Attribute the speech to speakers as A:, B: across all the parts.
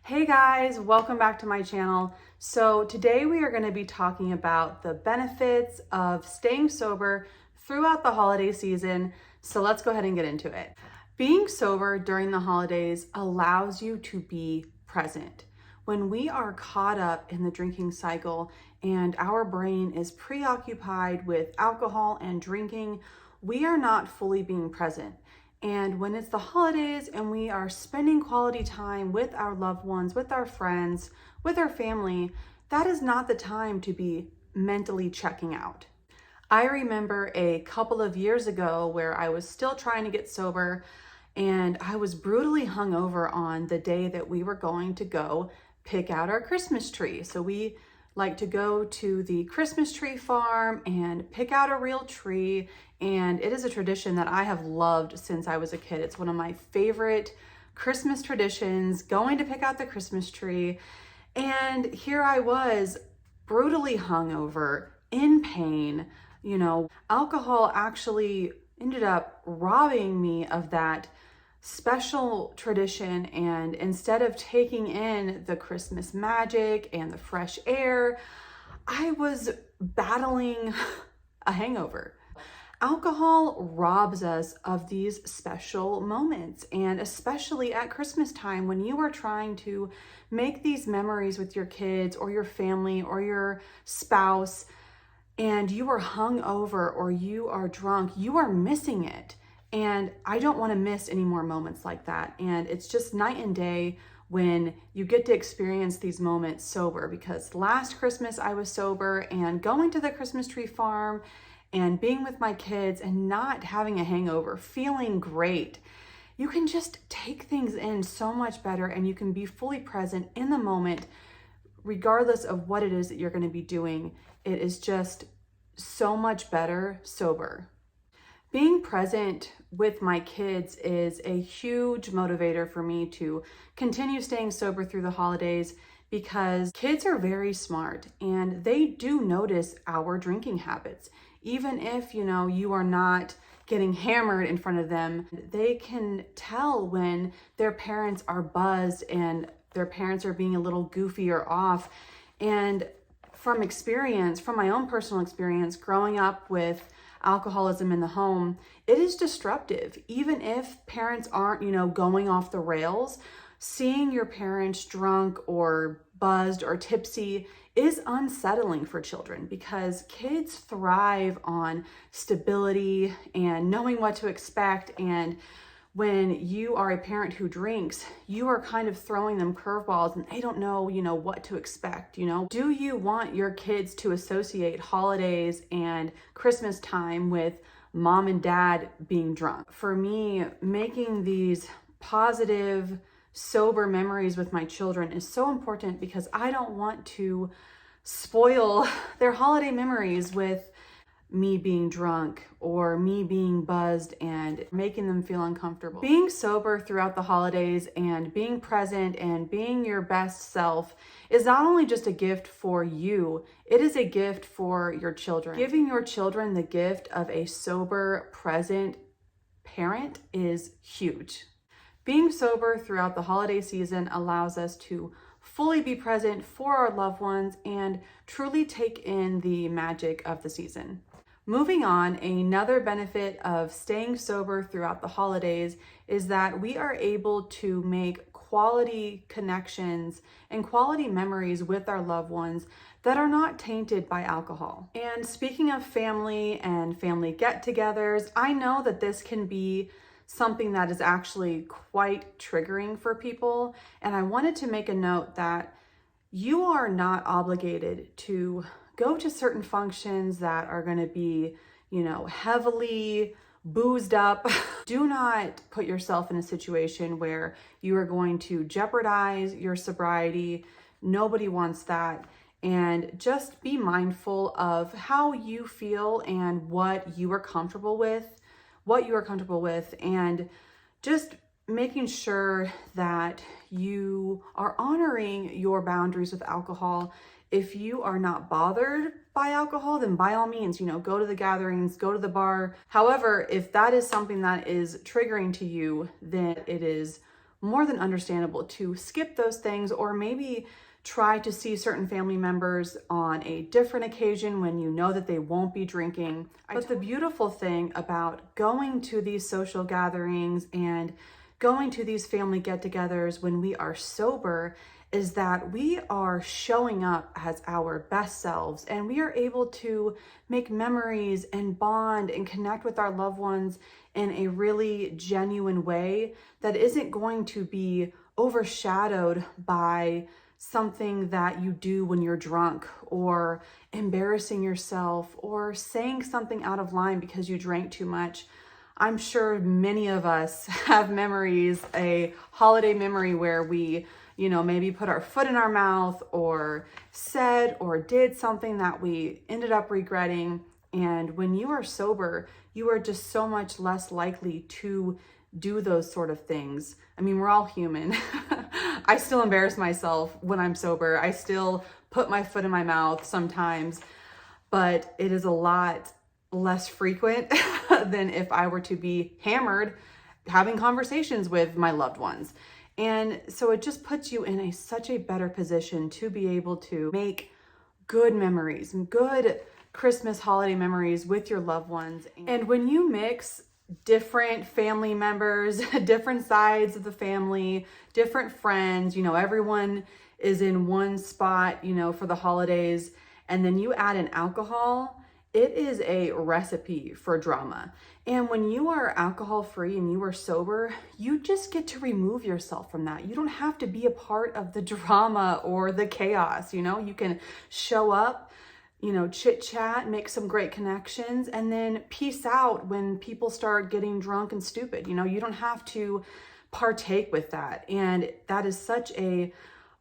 A: Hey guys, welcome back to my channel. So today we are going to be talking about the benefits of staying sober throughout the holiday season. So let's go ahead and get into it. Being sober during the holidays allows you to be present. When we are caught up in the drinking cycle and our brain is preoccupied with alcohol and drinking, we are not fully being present. And when it's the holidays and we are spending quality time with our loved ones, with our friends, with our family, that is not the time to be mentally checking out. I remember a couple of years ago where I was still trying to get sober and I was brutally hungover on the day that we were going to go pick out our Christmas tree. So we like to go to the Christmas tree farm and pick out a real tree. And it is a tradition that I have loved since I was a kid. It's one of my favorite Christmas traditions, going to pick out the Christmas tree. And here I was, brutally hungover, in pain. Alcohol actually ended up robbing me of that special tradition, and instead of taking in the Christmas magic and the fresh air, I was battling a hangover. Alcohol robs us of these special moments, and especially at Christmas time when you are trying to make these memories with your kids or your family or your spouse, and you are hungover or you are drunk, you are missing it. And I don't want to miss any more moments like that. And it's just night and day when you get to experience these moments sober, because last Christmas I was sober, and going to the Christmas tree farm and being with my kids and not having a hangover, feeling great. You can just take things in so much better, and you can be fully present in the moment, regardless of what it is that you're going to be doing. It is just so much better sober. Being present with my kids is a huge motivator for me to continue staying sober through the holidays, because kids are very smart and they do notice our drinking habits. Even if, you are not getting hammered in front of them, they can tell when their parents are buzzed and their parents are being a little goofy or off. And from experience, from my own personal experience, growing up with alcoholism in the home, it is disruptive. Even if parents aren't, going off the rails, seeing your parents drunk or buzzed or tipsy is unsettling for children, because kids thrive on stability and knowing what to expect. And when you are a parent who drinks, you are kind of throwing them curveballs and they don't know, what to expect. Do you want your kids to associate holidays and Christmas time with mom and dad being drunk? For me, making these positive, sober memories with my children is so important, because I don't want to spoil their holiday memories with me being drunk or me being buzzed and making them feel uncomfortable. Being sober throughout the holidays and being present and being your best self is not only just a gift for you, it is a gift for your children. Giving your children the gift of a sober, present parent is huge. Being sober throughout the holiday season allows us to fully be present for our loved ones and truly take in the magic of the season. Moving on, another benefit of staying sober throughout the holidays is that we are able to make quality connections and quality memories with our loved ones that are not tainted by alcohol. And speaking of family and family get-togethers, I know that this can be something that is actually quite triggering for people. And I wanted to make a note that you are not obligated to go to certain functions that are going to be, heavily boozed up. Do not put yourself in a situation where you are going to jeopardize your sobriety. Nobody wants that. And just be mindful of how you feel and what you are comfortable with, and just making sure that you are honoring your boundaries with alcohol. If you are not bothered by alcohol, then by all means, go to the gatherings, go to the bar. However, if that is something that is triggering to you, then it is more than understandable to skip those things, or maybe try to see certain family members on a different occasion when you know that they won't be drinking. But the beautiful thing about going to these social gatherings and going to these family get-togethers when we are sober is that we are showing up as our best selves, and we are able to make memories and bond and connect with our loved ones in a really genuine way that isn't going to be overshadowed by something that you do when you're drunk, or embarrassing yourself, or saying something out of line because you drank too much. I'm sure many of us have memories, a holiday memory where we, maybe put our foot in our mouth or said or did something that we ended up regretting. And when you are sober, you are just so much less likely to do those sort of things. I mean, we're all human. I still embarrass myself when I'm sober. I still put my foot in my mouth sometimes, but it is a lot less frequent than if I were to be hammered having conversations with my loved ones. And so it just puts you in such a better position to be able to make good memories and good Christmas holiday memories with your loved ones. And when you mix different family members, different sides of the family, different friends, everyone is in one spot, for the holidays, and then you add in alcohol, it is a recipe for drama. And when you are alcohol free and you are sober, you just get to remove yourself from that. You don't have to be a part of the drama or the chaos. You can show up, chit chat, make some great connections, and then peace out when people start getting drunk and stupid. You don't have to partake with that. And that is such a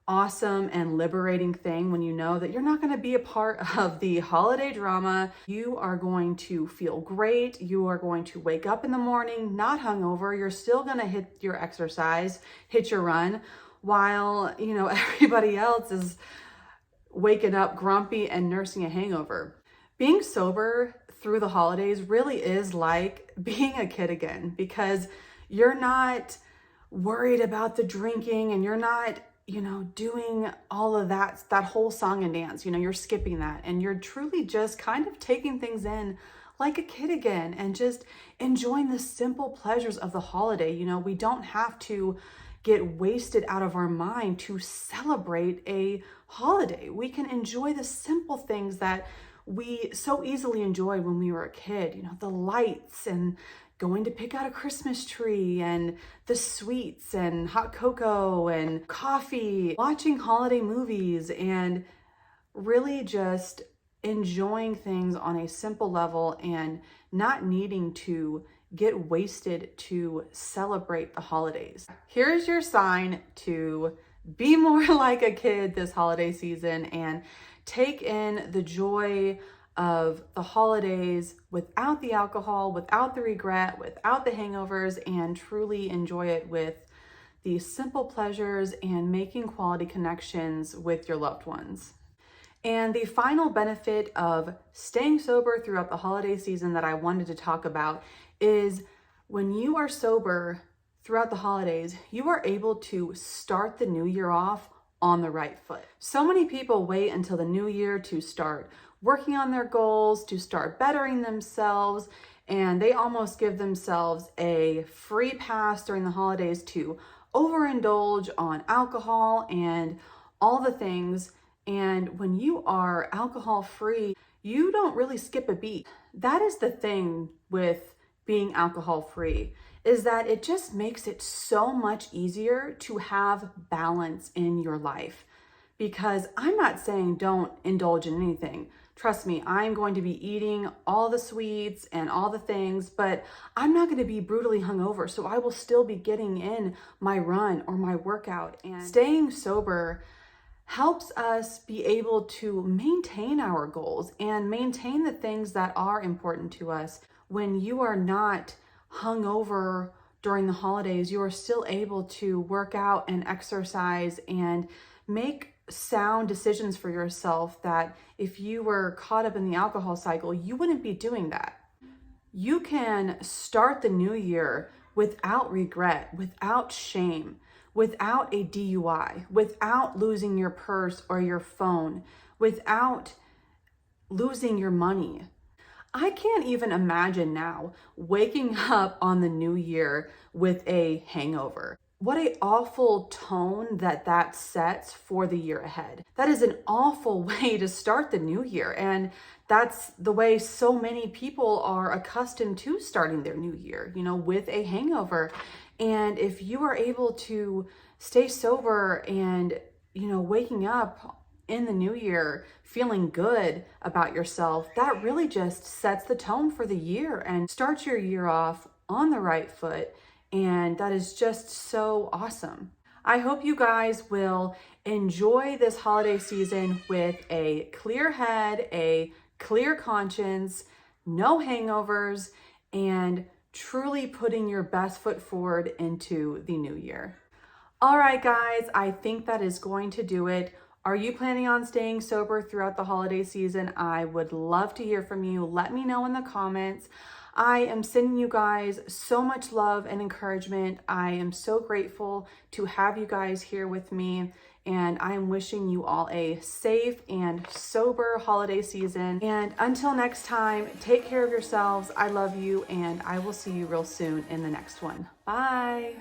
A: awesome and liberating thing when you know that you're not going to be a part of the holiday drama. You are going to feel great. You are going to wake up in the morning not hungover. You're still going to hit your exercise, hit your run, while everybody else is waking up grumpy and nursing a hangover. Being sober through the holidays really is like being a kid again, because you're not worried about the drinking, and you're not doing all of that whole song and dance. You're skipping that, and you're truly just kind of taking things in like a kid again and just enjoying the simple pleasures of the holiday. We don't have to get wasted out of our mind to celebrate a holiday. We can enjoy the simple things that we so easily enjoyed when we were a kid, the lights and going to pick out a Christmas tree and the sweets and hot cocoa and coffee, watching holiday movies, and really just enjoying things on a simple level and not needing to get wasted to celebrate the holidays. Here's your sign to be more like a kid this holiday season and take in the joy of the holidays without the alcohol, without the regret, without the hangovers, and truly enjoy it with the simple pleasures and making quality connections with your loved ones. And the final benefit of staying sober throughout the holiday season that I wanted to talk about is when you are sober throughout the holidays, you are able to start the new year off on the right foot. So many people wait until the new year to start working on their goals, to start bettering themselves, and they almost give themselves a free pass during the holidays to overindulge on alcohol and all the things. And when you are alcohol free, you don't really skip a beat. That is the thing with being alcohol free, is that it just makes it so much easier to have balance in your life. Because I'm not saying don't indulge in anything. Trust me, I'm going to be eating all the sweets and all the things, but I'm not going to be brutally hungover. So I will still be getting in my run or my workout. And staying sober helps us be able to maintain our goals and maintain the things that are important to us. When you are not hungover during the holidays, you are still able to work out and exercise and make sound decisions for yourself that if you were caught up in the alcohol cycle, you wouldn't be doing that. You can start the new year without regret, without shame, without a DUI, without losing your purse or your phone, without losing your money. I can't even imagine now waking up on the new year with a hangover. What an awful tone that sets for the year ahead. That is an awful way to start the new year. And that's the way so many people are accustomed to starting their new year, with a hangover. And if you are able to stay sober and, waking up in the new year feeling good about yourself, that really just sets the tone for the year and starts your year off on the right foot. And that is just so awesome. I hope you guys will enjoy this holiday season with a clear head, a clear conscience, no hangovers, and truly putting your best foot forward into the new year. All right, guys, I think that is going to do it. Are you planning on staying sober throughout the holiday season? I would love to hear from you. Let me know in the comments. I am sending you guys so much love and encouragement. I am so grateful to have you guys here with me, and I am wishing you all a safe and sober holiday season. And until next time, take care of yourselves. I love you, and I will see you real soon in the next one. Bye.